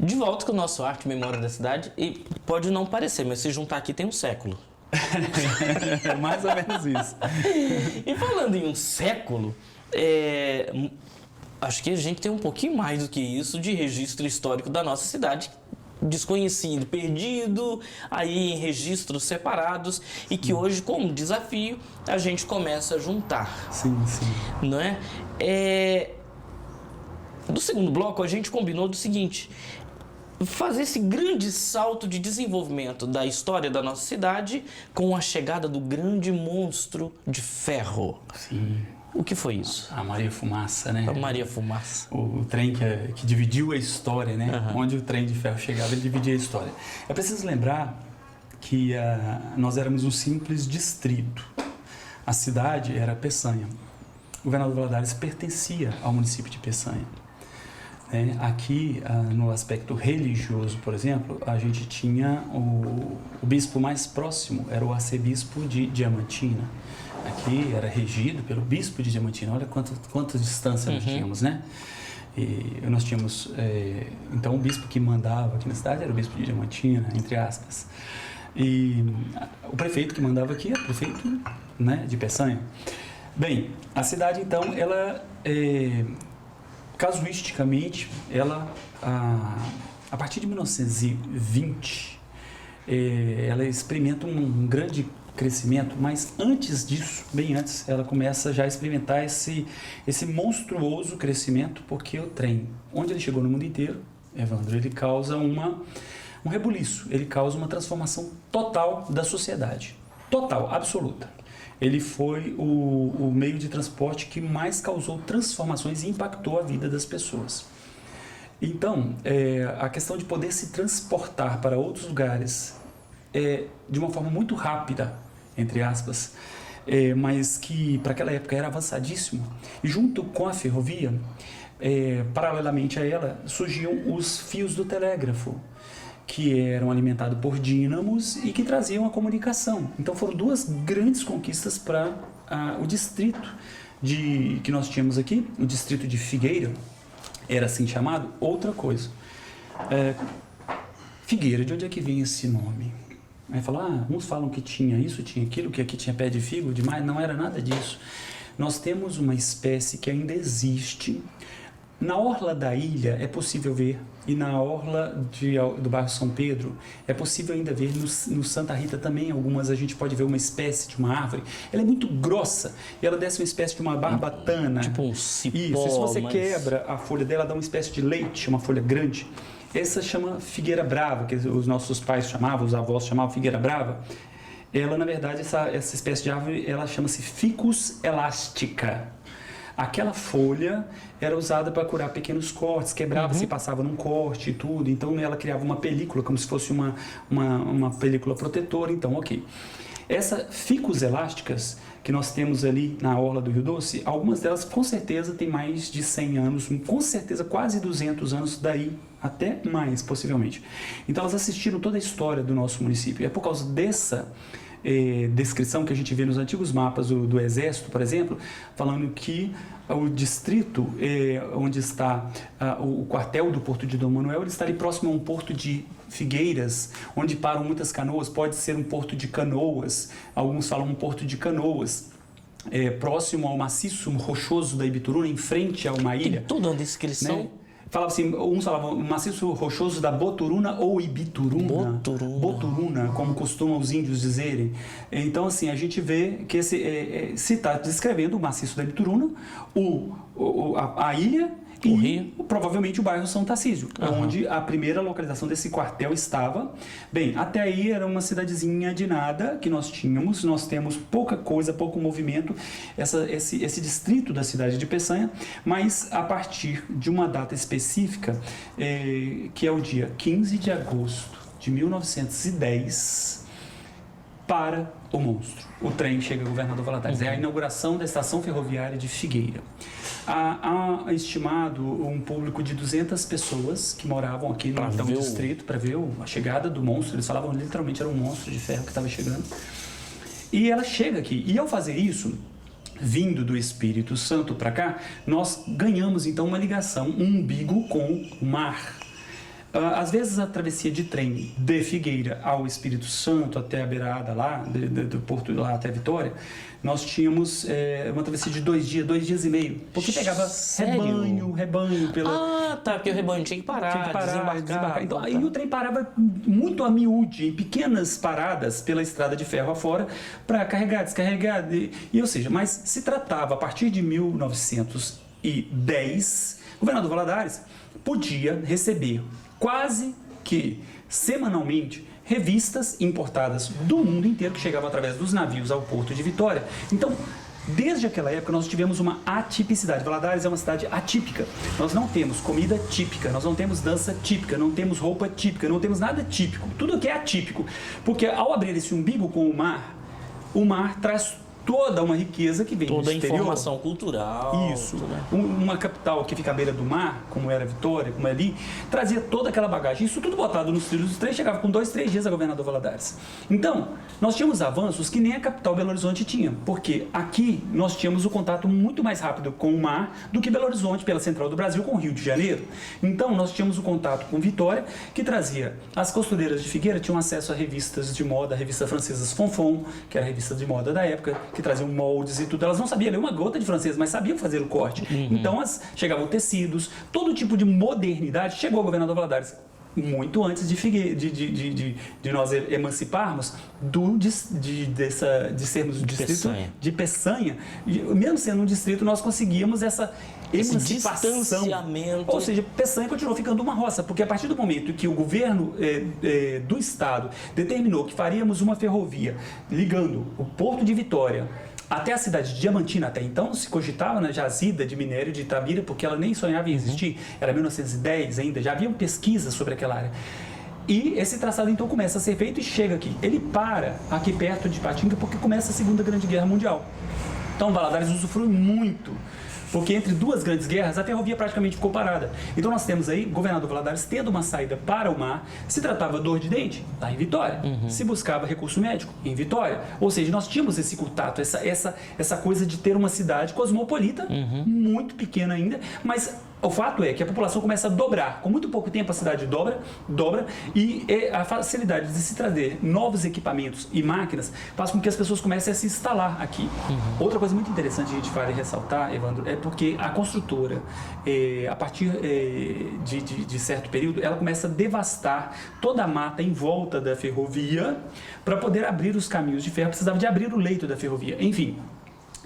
De volta com o nosso Arte e Memória da Cidade, e pode não parecer, mas se juntar aqui tem um século. É mais ou menos isso. E falando em um século, acho que a gente tem um pouquinho mais do que isso de registro histórico da nossa cidade, desconhecido, perdido, aí em registros separados, e que hoje, como desafio, a gente começa a juntar. Sim, sim. Não é? No segundo bloco, a gente combinou do seguinte: fazer esse grande salto de desenvolvimento da história da nossa cidade com a chegada do grande monstro de ferro. Sim. O que foi isso? A Maria Fumaça, né? A Maria Fumaça. O trem que dividiu a história, né? Uhum. Onde o trem de ferro chegava, ele dividia a história. É preciso lembrar que nós éramos um simples distrito. A cidade era Peçanha. O Governador Valadares pertencia ao município de Peçanha. Aqui, no aspecto religioso, por exemplo, a gente tinha o bispo mais próximo, era o arcebispo de Diamantina. Aqui era regido pelo bispo de Diamantina. Olha quantas distâncias nós tínhamos, né? E nós tínhamos, então, o bispo que mandava aqui na cidade era o bispo de Diamantina, entre aspas. E o prefeito que mandava aqui era o prefeito, né, de Peçanha. Bem, a cidade, então, ela, casuisticamente, ela, a partir de 1920, ela experimenta um grande crescimento, mas antes disso, bem antes, ela começa já a experimentar esse monstruoso crescimento, porque o trem, onde ele chegou no mundo inteiro, Evandro, ele causa um rebuliço, ele causa uma transformação total da sociedade, total, absoluta. Ele foi o meio de transporte que mais causou transformações e impactou a vida das pessoas. Então, a questão de poder se transportar para outros lugares de uma forma muito rápida, entre aspas, mas que para aquela época era avançadíssimo, e junto com a ferrovia, paralelamente a ela, surgiam os fios do telégrafo, que eram alimentados por dínamos e que traziam a comunicação. Então foram duas grandes conquistas para o distrito que nós tínhamos aqui, o distrito de Figueira, era assim chamado. Outra coisa, Figueira, de onde é que vem esse nome? Aí falam, uns falam que tinha isso, tinha aquilo, que aqui tinha pé de figo demais. Não era nada disso. Nós temos uma espécie que ainda existe. Na orla da ilha é possível ver, e na orla do bairro São Pedro é possível ainda ver, no Santa Rita também, algumas a gente pode ver uma espécie de uma árvore. Ela é muito grossa e ela desce uma espécie de uma barbatana. Tipo um cipó. Isso, e se você quebra a folha dela, dá uma espécie de leite, uma folha grande. Essa chama Figueira Brava, que os nossos pais chamavam, os avós chamavam Figueira Brava. Ela, na verdade, essa espécie de árvore, ela chama-se Ficus elástica. Aquela folha era usada para curar pequenos cortes, quebrava, se passava num corte e tudo. Então, ela criava uma película, como se fosse uma película protetora. Então, ok. Essas ficus elásticas que nós temos ali na orla do Rio Doce, algumas delas com certeza têm mais de 100 anos, com certeza quase 200 anos, daí até mais, possivelmente. Então elas assistiram toda a história do nosso município. É por causa dessa descrição que a gente vê nos antigos mapas do Exército, por exemplo, falando que o distrito onde está o quartel do Porto de Dom Manuel, ele está ali próximo a um porto de Figueiras, onde param muitas canoas. Pode ser um porto de Canoas, alguns falam um porto de Canoas, próximo ao maciço rochoso da Ibituruna, em frente a uma ilha. Tem toda uma descrição. Né? Falava assim, uns falavam maciço rochoso da Boturuna ou Ibituruna. Boturuna, como costumam os índios dizerem. Então, assim, a gente vê que se está descrevendo o maciço da Ibituruna, a ilha e provavelmente o bairro São Tarcísio, onde a primeira localização desse quartel estava. Bem, até aí era uma cidadezinha de nada que nós tínhamos. Nós temos pouca coisa, pouco movimento, esse distrito da cidade de Peçanha, mas a partir de uma data específica, que é o dia 15 de agosto de 1910, para o monstro. O trem chega ao Governador Valadares. É a inauguração da estação ferroviária de Figueira. Há estimado um público de 200 pessoas que moravam aqui no então distrito para ver a chegada do monstro. Eles falavam literalmente era um monstro de ferro que estava chegando. E ela chega aqui. E ao fazer isso, vindo do Espírito Santo para cá, nós ganhamos então uma ligação, um umbigo com o mar. Às vezes a travessia de trem de Figueira ao Espírito Santo, até a beirada lá, do Porto lá até Vitória, nós tínhamos uma travessia de 2 dias e meio. Porque pegava rebanho pela... Ah, tá, porque o rebanho tinha que parar, desembarcar. Então, tá. aí o trem parava muito a miúde, em pequenas paradas pela estrada de ferro afora, para carregar, descarregar. Ou seja, mas se tratava, a partir de 1910, o governador Valadares podia receber quase que semanalmente revistas importadas do mundo inteiro que chegavam através dos navios ao Porto de Vitória. Então, desde aquela época nós tivemos uma atipicidade. Valadares é uma cidade atípica. Nós não temos comida típica, nós não temos dança típica, não temos roupa típica, não temos nada típico. Tudo que é atípico. Porque ao abrir esse umbigo com o mar traz toda uma riqueza que vem do exterior. Toda a informação cultural. Isso. Uma capital que fica à beira do mar, como era Vitória, como é ali, trazia toda aquela bagagem. Isso tudo botado nos trilhos dos trens, chegava com 2, 3 dias a governador Valadares. Então, nós tínhamos avanços que nem a capital Belo Horizonte tinha, porque aqui nós tínhamos o contato muito mais rápido com o mar do que Belo Horizonte, pela central do Brasil, com o Rio de Janeiro. Então, nós tínhamos o contato com Vitória, que trazia... As costureiras de Figueira tinham acesso a revistas de moda, a revista francesa Fonfon, que era a revista de moda da época, que traziam moldes e tudo. Elas não sabiam ler uma gota de francês, mas sabiam fazer o corte. Então, chegavam tecidos, todo tipo de modernidade chegou ao governador Valadares muito antes de nós emanciparmos de sermos um distrito de Peçanha. Mesmo sendo um distrito, nós conseguíamos essa emancipação. Distanciamento. Ou seja, Peçanha continuou ficando uma roça, porque a partir do momento que o governo do estado determinou que faríamos uma ferrovia ligando o Porto de Vitória até a cidade de Diamantina, até então se cogitava na jazida de minério de Itabira, porque ela nem sonhava em existir, era 1910 ainda, já haviam pesquisas sobre aquela área. E esse traçado então começa a ser feito e chega aqui. Ele para aqui perto de Patinga porque começa a Segunda Grande Guerra Mundial. Então Valadares usufrui muito, porque entre 2 grandes guerras a ferrovia praticamente ficou parada. Então nós temos aí o governador Valadares tendo uma saída para o mar. Se tratava dor de dente, lá em Vitória. Se buscava recurso médico, em Vitória. Ou seja, nós tínhamos esse contato, essa coisa de ter uma cidade cosmopolita, muito pequena ainda, mas o fato é que a população começa a dobrar. Com muito pouco tempo a cidade dobra, e a facilidade de se trazer novos equipamentos e máquinas faz com que as pessoas comecem a se instalar aqui. Outra coisa muito interessante que a gente vale ressaltar, Evandro, é porque a construtora, a partir de certo período, ela começa a devastar toda a mata em volta da ferrovia para poder abrir os caminhos de ferro. Precisava de abrir o leito da ferrovia. Enfim,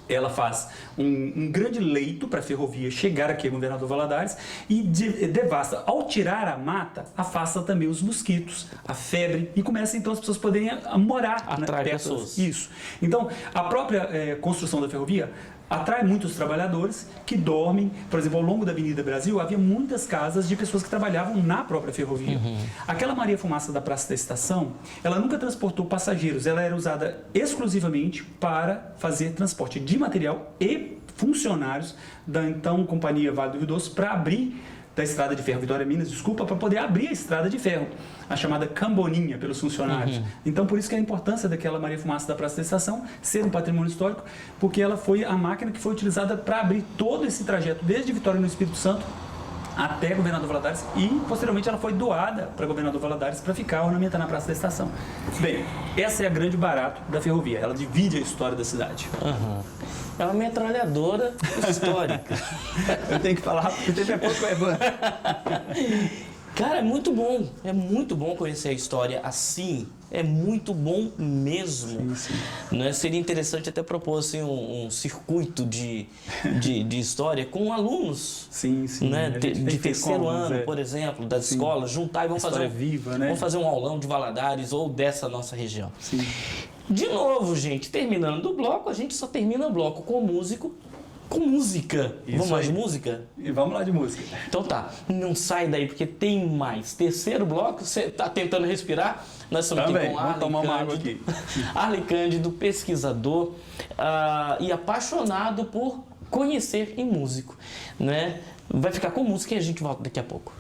ela faz um grande leito para a ferrovia chegar aqui a governador Valadares e devasta. Ao tirar a mata, afasta também os mosquitos, a febre, e começa então as pessoas poderem morar Atrai perto. pessoas. Isso. Então, a própria construção da ferrovia atrai muitos trabalhadores que dormem. Por exemplo, ao longo da Avenida Brasil havia muitas casas de pessoas que trabalhavam na própria ferrovia. Aquela Maria Fumaça da Praça da Estação, ela nunca transportou passageiros, ela era usada exclusivamente para fazer transporte de material e funcionários da então Companhia Vale do Rio Doce para abrir da estrada de ferro, Vitória Minas, desculpa, para poder abrir a estrada de ferro, a chamada Camboninha pelos funcionários. Então, por isso que a importância daquela Maria Fumaça da Praça da Estação ser um patrimônio histórico, porque ela foi a máquina que foi utilizada para abrir todo esse trajeto, desde Vitória no Espírito Santo até Governador Valadares, e posteriormente ela foi doada para Governador Valadares para ficar ornamentada na Praça da Estação. Bem, essa é a grande barato da ferrovia, ela divide a história da cidade. É uma metralhadora histórica. Eu tenho que falar, porque teve a pouco, Evandro. Cara, é muito bom conhecer a história assim, é muito bom mesmo. Sim. Né? Seria interessante até propor assim, um circuito de história com alunos. Sim. Né? De terceiro ano, por exemplo, das escolas, juntar e vamos fazer um aulão de Valadares ou dessa nossa região. Sim. De novo, gente, terminando o bloco, a gente só termina o bloco com música. Isso Vamos lá aí. de música? E vamos lá de música. Então tá, não sai daí porque tem mais. Terceiro bloco, você tá tentando respirar? Nós estamos aqui com vamos tomar uma água aqui. Arley Cândido, pesquisador e apaixonado por conhecer em músico, né? Vai ficar com música e a gente volta daqui a pouco.